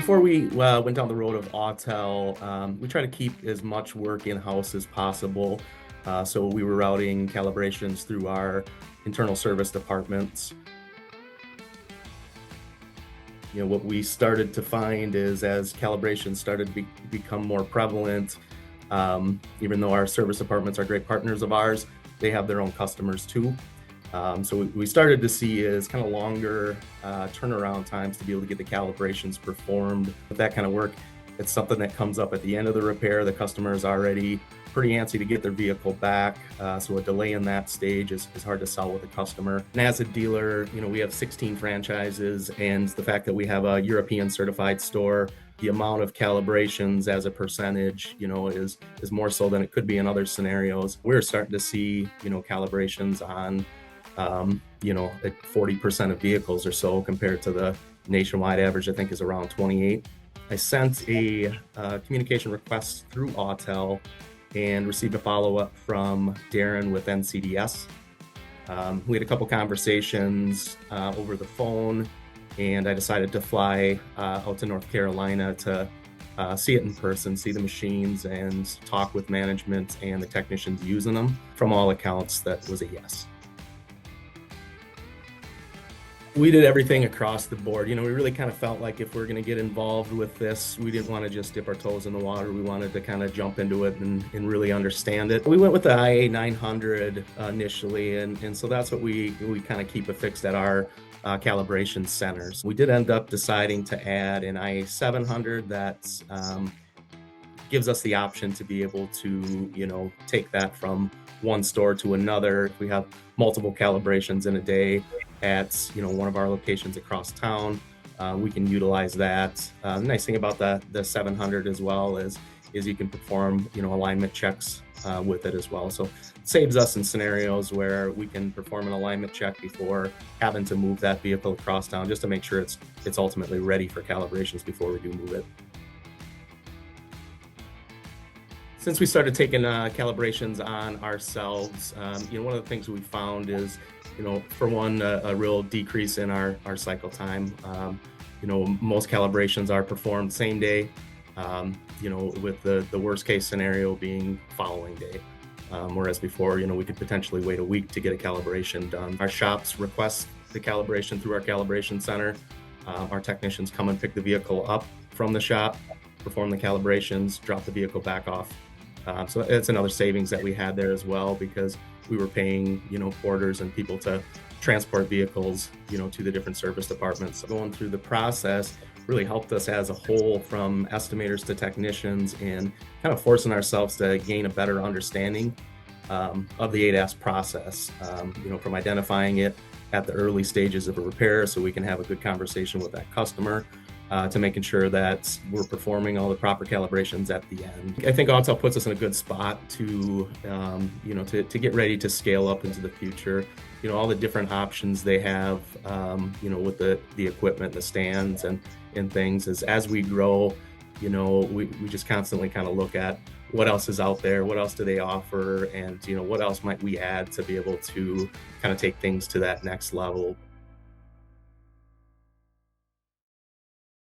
Before we went down the road of Autel, we try to keep as much work in-house as possible. So we were routing calibrations through our internal service departments. What we started to find is as calibrations started to become more prevalent, even though our service departments are great partners of ours, they have their own customers too. So we started to see is kind of longer turnaround times to be able to get the calibrations performed. With that kind of work, it's something that comes up at the end of the repair. The customer is already pretty antsy to get their vehicle back. So a delay in that stage is hard to sell with a customer. And as a dealer, we have 16 franchises, and the fact that we have a European certified store, the amount of calibrations as a percentage, is more so than it could be in other scenarios. We're starting to see, calibrations on at 40% of vehicles or so, compared to the nationwide average, I think, is around 28. I sent a communication request through Autel and received a follow-up from Darren with NCDS. We had a couple conversations over the phone, and I decided to fly out to North Carolina to see it in person, see the machines, and talk with management and the technicians using them. From all accounts, that was a yes. We did everything across the board. We really kind of felt like if we're going to get involved with this, we didn't want to just dip our toes in the water. We wanted to kind of jump into it and really understand it. We went with the IA 900 initially, and so that's what we kind of keep affixed at our calibration centers. We did end up deciding to add an IA 700 that gives us the option to be able to, take that from one store to another. If we have multiple calibrations in a day at one of our locations across town, we can utilize that. The nice thing about the 700 as well is you can perform alignment checks with it as well. So it saves us in scenarios where we can perform an alignment check before having to move that vehicle across town, just to make sure it's ultimately ready for calibrations before we do move it. Since we started taking calibrations on ourselves, one of the things we found is, for one, a real decrease in our cycle time. Most calibrations are performed same day, with the worst case scenario being following day. Whereas before, we could potentially wait a week to get a calibration done. Our shops request the calibration through our calibration center. Our technicians come and pick the vehicle up from the shop, perform the calibrations, drop the vehicle back off. So it's another savings that we had there as well, because we were paying, porters and people to transport vehicles, to the different service departments. So going through the process really helped us as a whole, from estimators to technicians, and kind of forcing ourselves to gain a better understanding of the ADAS process, from identifying it at the early stages of a repair so we can have a good conversation with that customer, to making sure that we're performing all the proper calibrations at the end. I think Autel puts us in a good spot to get ready to scale up into the future. All the different options they have, with the equipment, the stands and things. As we grow, we just constantly kind of look at what else is out there, what else do they offer, and what else might we add to be able to kind of take things to that next level.